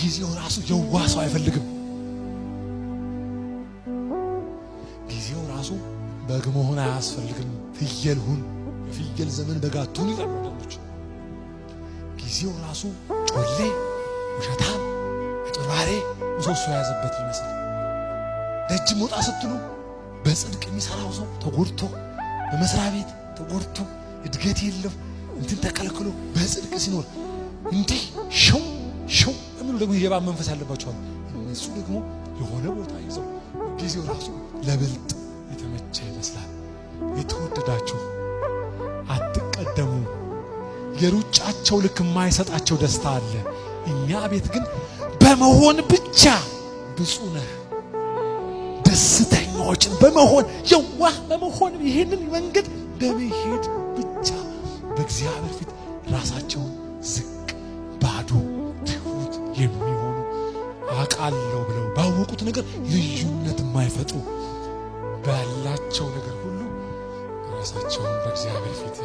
ጊዜው ራሱ የዋህ ሰው አይፈልግም። ጊዜው ራሱ በግ መሆን አያስፈልግም። ፍየል ሁን፣ የፍየል ዘመን በግ አትሁን ይላሉ ወንዶች። ጊዜው ራሱ ጮሌ፣ ውሸታም፣ አጭበርባሪ ምሰሶ የያዘበት ይመስል ደጅ መውጣ ስትሉ በጽድቅ የሚሰራው ሰው ተጎድቶ በመስሪያ ቤት ተጎድቶ እድገት የለም እንትን ተከልክሎ በጽድቅ ሲኖር እንዲህ ሸው የሚሉ ደግሞ የባብ መንፈስ ያለባቸዋል። እነሱ ደግሞ የሆነ ቦታ ይዘው ጊዜው ራሱ ለብልጥ የተመቸ ይመስላል። የተወደዳችሁ አትቀደሙ። የሩጫቸው ልክ የማይሰጣቸው ደስታ አለ። እኛ ቤት ግን በመሆን ብቻ ብፁዕ ነህ። ደስተኞችን በመሆን የዋህ በመሆን ይሄንን መንገድ በመሄድ ብቻ በእግዚአብሔር ፊት ራሳቸውን ዝቅ ባዶ ትሁት የሚሆኑ አቃለው ብለው ባወቁት ነገር ልዩነት የማይፈጥሩ ባላቸው ነገር ሁሉ ራሳቸውን በእግዚአብሔር ፊት